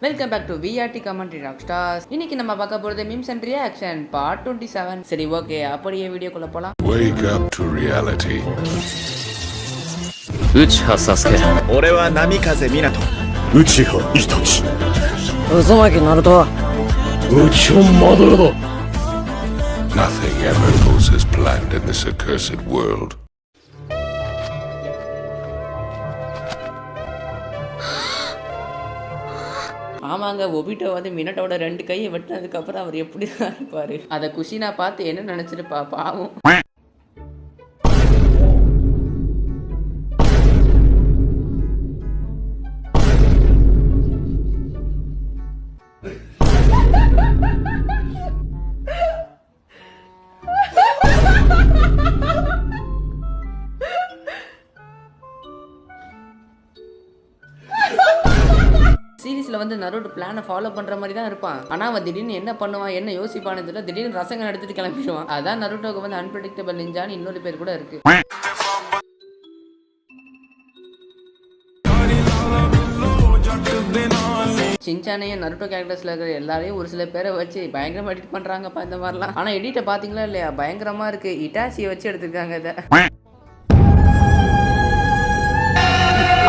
Welcome back to VRT commentary rock stars. இன்னைக்கு நம்ம பார்க்க போறது மீம்ஸ் அண்ட் ரியாக்ஷன் பார்ட் 27. சரி ஓகே, அப்படியே வீடியோக்குள்ள போலாம். Wake up to reality. Uchiha Sasuke. 俺は波風湊。内葉イタチ。渦巻ナルト。内葉マドラだ。 Nothing ever goes as planned in this accursed world. ஆமாங்க, ஒபிட்டோ வந்து மினட்டோட 2 கையை வெட்டினதுக்கு அப்புறம் அவர் எப்படி இருப்பாரு? அதை குஷினா பார்த்து என்ன நினைச்சிருப்பா பாவம். சீரீஸ்ல வந்து நருட்டோ பிளானை ஃபாலோ பண்ற மாதிரி தான் இருப்பான். ஆனா அவன் திடீர்னு என்ன பண்ணுவான், என்ன யோசிப்பான்னு தெரியல. திடீர்னு ரசங்க எடுத்துட்டு கிளம்பிடுவான். அதான் நருட்டோக்கு வந்து அன்பிரடிக்டபிள் நிஞ்சான்னு இன்னொரு பேர் கூட இருக்கு. சின்சானையும் நருட்டோ கேரக்டர்ஸ்ல இருக்கிற எல்லாரையும் ஒரு சில பேரை வச்சு பயங்கரமா எடிட் பண்றாங்கப்பா இந்த மாதிரிலாம். ஆனா எடிட்டை பாத்தீங்களா இல்லையா, பயங்கரமா இருக்கு. இட்டாச்சியை வச்சு எடுத்திருக்காங்க இதை.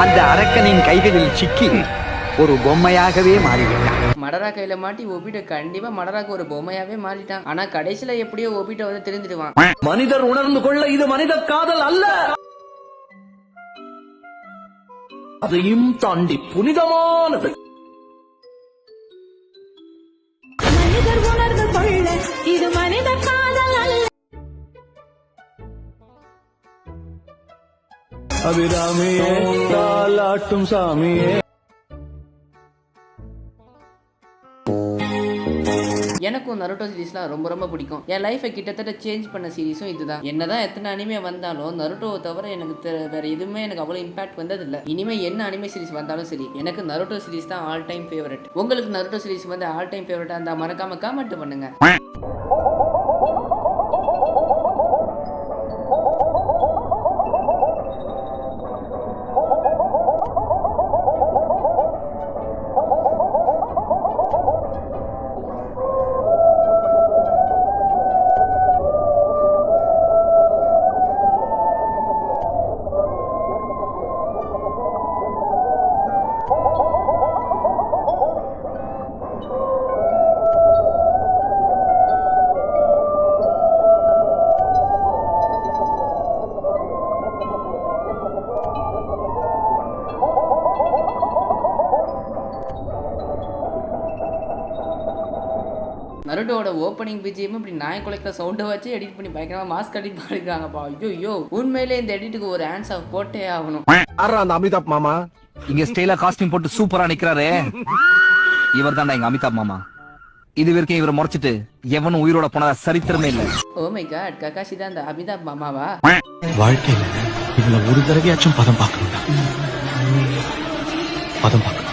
அந்த அரக்கனின் கைகளில் சிக்கி ஒரு பொம்மையாகவே மாறிவிட்டான். மடரா கையில மாட்டி ஒபிட்டோ கண்டிப்பா மடராக்கு ஒரு பொம்மையாவே மாறிட்டான். ஆனா கடைசியில எப்படியோ ஒபிட்டோ வந்து தெரிஞ்சிடுவான். மனிதர் உணர்ந்து கொள்ள இது மனித காதல் அல்ல, அதையும் தாண்டி புனிதமானது. மனிதர் உணர்ந்து கொள்ள இது மனித காதல் அல்ல. அபிராமியே தாலாட்டும் சாமியே. எனக்கும் நருட்டோ சீரீஸ்லாம் ரொம்ப ரொம்ப பிடிக்கும். என் லைஃபை கிட்டத்தட்ட சேஞ்ச் பண்ண சீரீஸும் இதுதான். என்னதான் எத்தனை அனிமே வந்தாலும் நருட்டோவை தவிர எனக்கு வேற எதுவுமே எனக்கு அவ்வளோ இம்பாக்ட் வந்ததில்லை. இனிமே என்ன அனிமே சீரீஸ் வந்தாலும் சரி, எனக்கு நருட்டோ சீரீஸ் தான் ஆல் டைம் ஃபேவரட். உங்களுக்கு நருட்டோ சீரீஸ் வந்து ஆல் டைம் ஃபேவரட்டா இருந்தா மறக்காம கமெண்ட் பண்ணுங்க. நருட்டோட ஓப்பனிங் பிஜிஎம் இப்படி நாய் குலைக்கிற சவுண்டை வச்சு எடிட் பண்ணி பயங்கரமா மாஸ்க் அடிட் பண்ணிருக்காங்கப்பா. ஐயோ, உண்மையிலே இந்த எடிட்டுக்கு ஒரு ஹேண்ட்ஸ் ஆஃப் போட்டே ஆகணும். அந்த அமிதாப் மாமா இங்க ஸ்டைலா காஸ்டியூம் போட்டு சூப்பரா நிக்கிறாரே, இவர் தான்டா எங்க அமிதாப் மாமா. இது வரைக்கும் இவரை முறைச்சிட்டு எவனும் உயிரோட போனதா சரித்திரமே இல்ல. ஓ மை காட், ககாஷி தான் அந்த அமிதாப் மாமாவா? வாழ்க்கையில இவள ஒரு தடவையாச்சும் பதம் பார்க்கணும். பதம் பார்க்கணும்.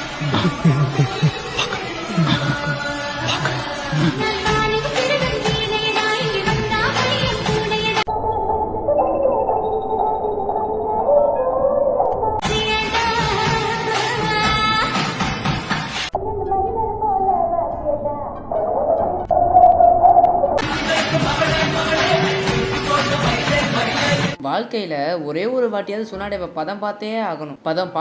வாழ்க்கையில ஒரே ஒரு வாட்டியாவது சுனாடேவை பதம் பார்த்தே ஆகணும், பதம்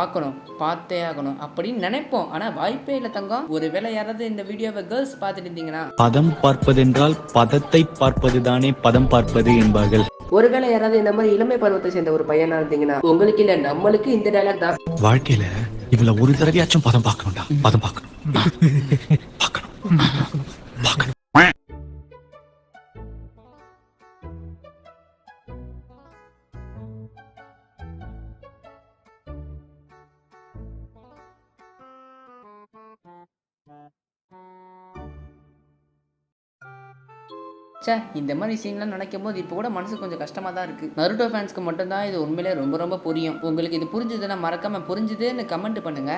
பார்த்தே ஆகணும் அப்படின்னு நினைப்போம். ஆனா வாய்ப்பே இல்லை தங்கம். ஒருவேளை யாராவது இந்த வீடியோவை கேர்ள்ஸ் பார்த்துட்டு இருந்தீங்கன்னா, பதம் பார்ப்பதென்றால் பதத்தை பார்ப்பதுதானே பதம் பார்ப்பது என்பார்கள். ஒருவேளை யாராவது இந்த மாதிரி இளமை பருவத்தை சேர்ந்த ஒரு பையனா இருந்தீங்கன்னா, உங்களுக்கு இல்ல நம்மளுக்கு இந்த டைலாக் தான். வாழ்க்கையில இவள ஒரு தடவையாச்சும் பதம் பார்க்கணும்டா. பதம் பார்க்கணும். பார்க்கணும். பார்க்கணும். இந்த மாதிரி சீன்லாம் நினைக்கும் போது இப்போ கூட மனசு கொஞ்சம் கஷ்டமா தான் இருக்கு. நருட்டோ ஃபேன்ஸ்க்கு மட்டும்தான் இது உண்மையிலே ரொம்ப ரொம்ப புரியும். உங்களுக்கு இது புரிஞ்சுதுன்னா மறக்காம புரிஞ்சுதுன்னு கமெண்ட் பண்ணுங்க.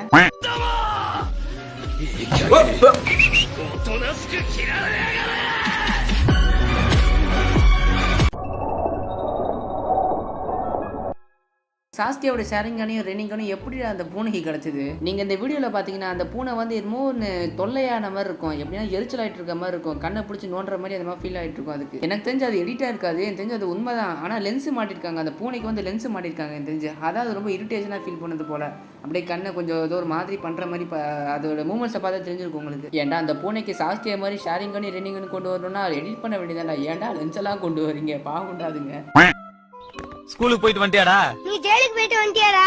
சாஸ்தியாவோட ஷேரிங்கானையும் ரெனிங்கானையும் எப்படி அந்த பூனைக்கு கிடைச்சது? நீங்க இந்த வீடியோல பாத்தீங்கன்னா அந்த பூனை வந்து என்னமோ ஒன்று தொல்லையான மாதிரி இருக்கும், எப்படின்னா எரிச்சல் ஆயிட்டு இருக்க மாதிரி இருக்கும், கண்ணை பிடிச்சி நோண்டுற மாதிரி அந்த மாதிரி ஃபீல் ஆயிட்டு இருக்கும். அதுக்கு எனக்கு தெரிஞ்சு அது எடிட்டா இருக்காது, எனக்கு தெரிஞ்சு அது உண்மைதான். ஆனா லென்ஸ் மாட்டிருக்காங்க, அந்த பூனைக்கு வந்து லென்ஸ் மாட்டிருக்காங்க எனக்கு தெரிஞ்சு. அதாவது ரொம்ப இரிட்டேஷனா ஃபீல் பண்ணது போல, அப்படியே கண்ணை கொஞ்சம் ஏதோ ஒரு மாதிரி பண்ற மாதிரி அதோட மூமெண்ட்ஸை பார்த்தா தெரிஞ்சிருக்கும் உங்களுக்கு. ஏன்டா அந்த பூனைக்கு சாஸ்தியா மாதிரி ஷேரிங்கன்னு ரெனிங்கன்னு கொண்டு வரணும்னா எடிட் பண்ண வேண்டியதாடா, ஏன்டா லென்ஸ் எல்லாம் கொண்டு வரீங்க, பாவண்டாதுங்க. ஸ்கூலுக்கு போயிட்டு வந்துட்டியாடா? நீ ஜெயிலுக்கு போயிட்டு வந்துட்டியாடா?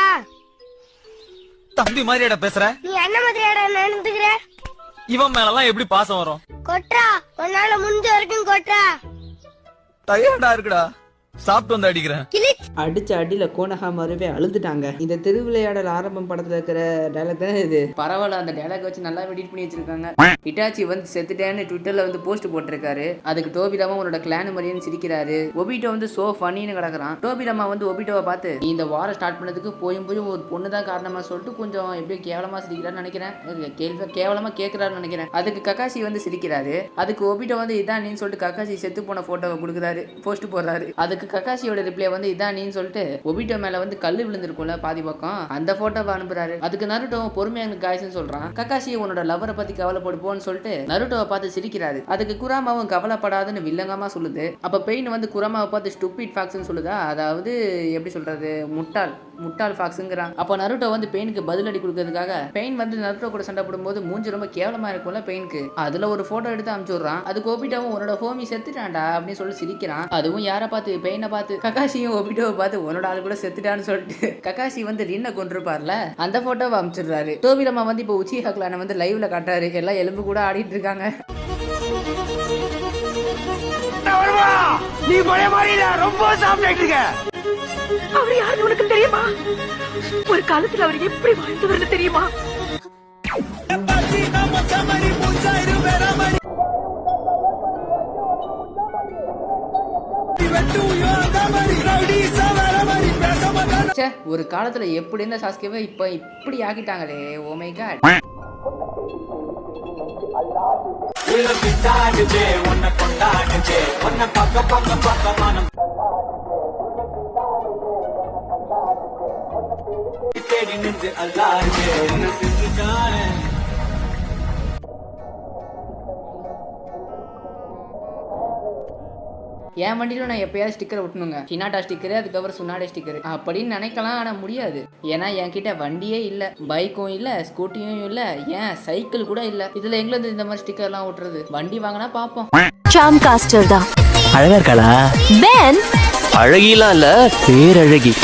தம்பி மாதிரியாடா பேசுற? நீ என்ன மாதிரியாடா நடந்துக்கிற? இவன் மேலலாம் எப்படி பாசம் வரும்? கொட்றா, உன்னால முடிஞ்ச வரைக்கும் கொட்றா. டயர்டா இருக்குடா, சாப்பிட்டு வந்து அடிக்கிறேன். அடிச்ச அடியில கோனஹா மறுவே அழுதுட்டாங்க. இந்த திருவிளையாடல் ஆரம்பம் படத்துல இருக்கிற டைலாக் தானே இது. பரவாயில்ல, அந்த டைலாக் வச்சு நல்லா எடிட் பண்ணி வச்சிருக்காங்க. இட்டாச்சி வந்து செத்துட்டேன்னு ட்விட்டர்ல வந்து போஸ்ட் போட்டிருக்காரு. அதுக்கு டோபிராமா உன்னோட கிளான் மாதிரின்னு சிரிக்கிறாரு. ஒபிட்டோ வந்து சோ ஃபன்னின்னு கிடக்குறான். டோபிராமா வந்து ஒபிட்டோவை பார்த்து நீ இந்த வாரம் ஸ்டார்ட் பண்ணதுக்கு போயும் ஒரு பொண்ணு தான் காரணமா சொல்லிட்டு கொஞ்சம் எப்படியோ கேவலமா சிரிக்கிறான்னு நினைக்கிறேன், கேவலமா கேட்கிறாருன்னு நினைக்கிறேன். அதுக்கு கக்காசி வந்து சிரிக்கிறாரு. அதுக்கு ஒபிட்டோ வந்து இதான் நீன்னு சொல்லிட்டு கக்காசி செத்து போன போட்டோவை கொடுக்குறாரு, போஸ்ட் போடுறாரு. அதுக்கு கக்காசியோட ரிப்ளை வந்து இதான் நீன்னு சொல்லிட்டு ஒபிட்டோ மேல வந்து கல்லு விழுந்திருக்கும்ல பாதி பக்கம், அந்த போட்டோவை அனுப்புறாரு. அதுக்கு நருட்டோ பொறுமையா எனக்கு காய்ஸ்ன்னு சொல்றான். கக்காசி உன்னோட லவரை பத்தி கவலைப்படுப்போன்னு சொல்லிட்டு நருட்டோவை பார்த்து சிரிக்கிறாரு. அதுக்கு குராமாவும் கவலைப்படாதுன்னு வில்லங்கமா சொல்லுது. அப்ப பெயின் வந்து குராமாவை பார்த்து ஸ்டூபிட் ஃபாக்ஸ்ன்னு சொல்லுதா, அதாவது எப்படி சொல்றது, முட்டாள் ஃபாக்ஸுங்கிறான். அப்போ நருட்டோ வந்து பெயினுக்கு பதிலடி கொடுக்கறதுக்காக பெயின் வந்து நருட்டோ கூட சண்டை போடும்போது மூஞ்சி ரொம்ப கேவலமா இருக்கும்ல பெயினுக்கு, அதுல ஒரு போட்டோ எடுத்து அனுப்பிச்சு விடுறான். அதுக்கு ஒபிட்டோவும் உன்னோட ஹோமி செத்துட்டான்டா அப்படின்னு சொல்லி சிரிக்கிறான். அதுவும் யாரை பார்த்து, பெயினை பார்த்து. கக்காசியும் ஒபிட்டோவை பார்த்து உன்னோட ஆளு கூட செத்துட்டான்னு சொல்லிட்டு கக்காசி வந்து ரின்னை கொண்டிருப்பார்ல, அந்த போட்டோவை அனுப்பிச்சிடுறாரு. டோபிராமா வந்து இப்போ உச்சி ஹக்லான வந்து லைவ்ல காட்டாரு, எல்லாம் எலும்பு கூட ஆடிட்டு இருக்காங்க. நீ பழைய மாதிரி ரொம்ப சாப்பிட்டு இருக்க. அவர் யாருன்னு உனக்கு தெரியுமா? ஒரு காலத்துல அவர் எப்படி வாழ்ந்தவர்னு தெரியுமா? ஒரு காலத்துல எப்படி இருந்த சாஸ்கியாவை இப்ப இப்படி ஆக்கிட்டாங்களே, ஓ மை காட். என் வண்டியில நான் எப்பயாவது ஸ்டிக்கர் ஒட்டணுங்க, ஹினாட்டா ஸ்டிக்கரு, அதுக்கப்புறம் சுனாடே ஸ்டிக்கர் அப்படின்னு நினைக்கலாம். ஆனா முடியாது, ஏன்னா என்கிட்ட வண்டியே இல்ல, பைக்கும் இல்ல, ஸ்கூட்டியும் இல்ல, ஏன் சைக்கிள் கூட இல்ல. இதுல எங்க இருந்து இந்த மாதிரி ஸ்டிக்கர் எல்லாம் ஒட்டுறது? வண்டி வாங்கினா பாப்போம். ஷாம் காஸ்டர் தான் அழகா இருக்காளா? பென் அழகிலாம் இல்ல, பேரழகி.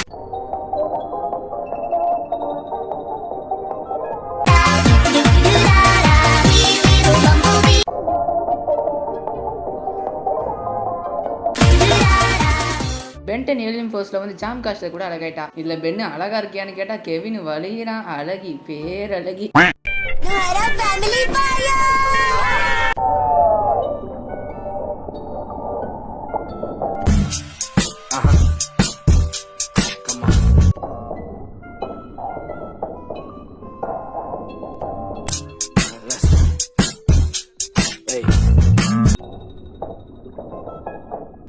பென்டன் ஏலியன் ஃபோர்ஸ்ல வந்து ஜாம் காஸ்டர் கூட அழகாயிட்டா. இதுல பென்னு அழகா இருக்கியான்னு கேட்டா கெவின் வலிகிறான், அழகி பேரழகி.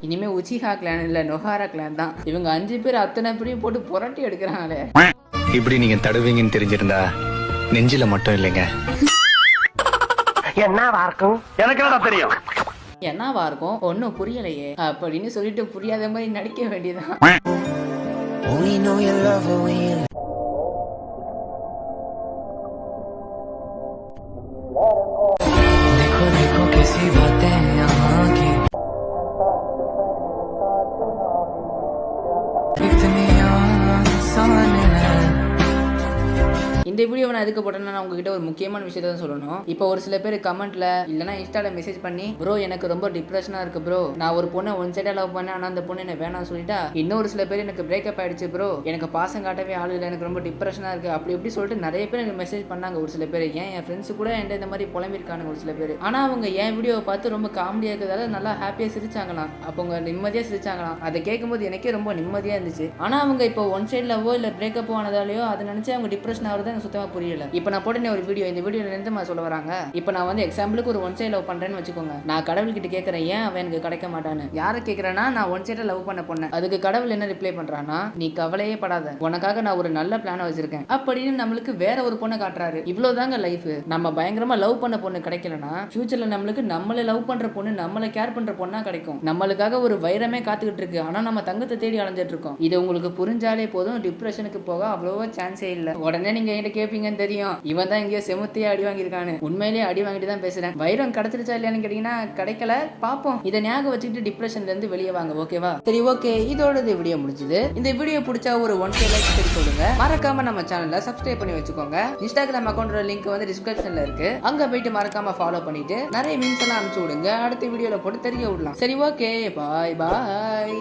இனிமே உச்சிஹா கிளான் இல்ல, நொஹாரா கிளான் தான். இவங்க 5 பேர் அத்தனை பேரையும் போட்டு புரட்டி எடுக்கிறாங்களே. இப்படி நீங்க தடுவீங்கன்னு தெரிஞ்சிருந்தா நெஞ்சில மட்டும் இல்லைங்க. என்னவா இருக்கும்? எனக்கு என்னடா தெரியும்? என்னவா இருக்கும் ஒன்னும் புரியலையே அப்படின்னு சொல்லிட்டு புரியாத மாதிரி நடிக்க வேண்டியதான். இந்த வீடியோவை நான் எதுக்கு போட்டேன்னா, நான் உங்ககிட்ட ஒரு முக்கியமான விஷயத்த தான் சொல்லணும். இப்போ ஒரு சில பேர் கமெண்ட்ல இல்லைனா இன்ஸ்டால மெசேஜ் பண்ணி, ப்ரோ எனக்கு ரொம்ப டிப்ரெஷனா இருக்கு ப்ரோ, நான் ஒரு பொண்ணை ஒன் சைடா லவ் பண்ணேன், ஆனால் அந்த பொண்ணு என்ன வேணாம்னு சொல்லிட்டா. இன்னொரு சில பேர் எனக்கு பிரேக்கப் ஆயிடுச்சு ப்ரோ, எனக்கு பாசம் காட்டவே ஆள் இல்லை, எனக்கு ரொம்ப டிப்ரெஷனா இருக்கு, அப்படி எப்படி சொல்லிட்டு நிறைய பேர் எனக்கு மெசேஜ் பண்ணாங்க. ஒரு சில பேர் என் ஃப்ரெண்ட்ஸ் கூட என்கிட்ட இந்த மாதிரி புலம்பிருக்கானுங்க ஒரு சில பேர். ஆனால் அவங்க என் வீடியோவை பார்த்து ரொம்ப காமெடியாக இருக்கிறதால நல்லா ஹாப்பியாக சிரிச்சாங்களாம், அப்போ அவங்க நிம்மதியாக சிரிச்சாங்களாம். அதை கேட்கும்போது எனக்கே ரொம்ப நிம்மதியாக இருந்துச்சு. ஆனால் அவங்க இப்போ ஒன் சைட் லவ்வோ இல்லை பிரேக்கப்போ ஆனதாலேயோ அதை நினச்சி அவங்க டிப்ரெஷன் ஆகிறத எனக்கு சுத்தமா புரியல. இப்போ நான் போட்டேன் ஒரு வீடியோ, இந்த வீடியோல இருந்து சொல்ல வராங்க. இப்போ நான் வந்து எக்ஸாம்பிளுக்கு ஒரு ஒன் சைடு லவ் பண்றேன்னு வச்சுக்கோங்க. நான் கடவுள்கிட்ட கேட்கறேன் ஏன் அவன் எனக்கு கிடைக்க மாட்டான்னு. யாரை கேட்கறேன்னா நான் ஒன் சைட லவ் பண்ண பொண்ணு. அதுக்கு கடவுள் என்ன ரிப்ளை பண்றானா, நீ கவலையே படாத, உனக்காக நான் ஒரு நல்ல பிளான் வச்சிருக்கேன் அப்படின்னு நம்மளுக்கு வேற ஒரு பொண்ணை காட்டுறாரு. இவ்வளவுதாங்க லைஃப். நம்ம பயங்கரமா லவ் பண்ண பொண்ணு கிடைக்கலனா ஃபியூச்சர்ல நம்மளுக்கு நம்மள லவ் பண்ற பொண்ணு, நம்மள கேர் பண்ற பொண்ணா கிடைக்கும். நம்மளுக்காக ஒரு வைரமே காத்துக்கிட்டு இருக்கு. ஆனா நம்ம தங்கத்தை தேடி அலைஞ்சிட்டு இருக்கோம். இது உங்களுக்கு புரிஞ்சாலே போதும், டிப்ரெஷனுக்கு போக அவ்வளவோ சான்ஸே இல்ல. உடனே நீங்க என்கிட்ட கேட்பீங்கன்னு தெரியும், இவன் தான் எங்கேயோ செமுத்தியே அடி வாங்கியிருக்கானு. உண்மையிலேயே அடி வாங்கிட்டு தான் பேசுறேன். வைரம் கிடைச்சிருச்சா இல்லையான்னு கேட்டீங்கன்னா கிடைக்கல. பாப்போம். இதை ஞாபகம் வச்சுக்கிட்டு டிப்ரெஷன்ல இருந்து வெளியே வாங்க. ஓகேவா? சரி, ஓகே, இதோட இந்த வீடியோ முடிஞ்சது. இந்த வீடியோ பிடிச்சா ஒரு 1K லைக் சரி கொடுங்க. மறக்காம நம்ம சேனலை சப்ஸ்கிரைப் பண்ணி வச்சுக்கோங்க. இன்ஸ்டாகிராம் அக்கௌண்டோட லிங்க் வந்து டிஸ்கிரிப்ஷன்ல இருக்கு. அங்க போயிட்டு மறக்காம ஃபாலோ பண்ணிட்டு நிறைய மீம்ஸ் எல்லாம் அனுப்பிச்சு விடுங்க. அடுத்த வீடியோல போட்டு தெரிய விடலாம். சரி, ஓகே, பாய் பாய்.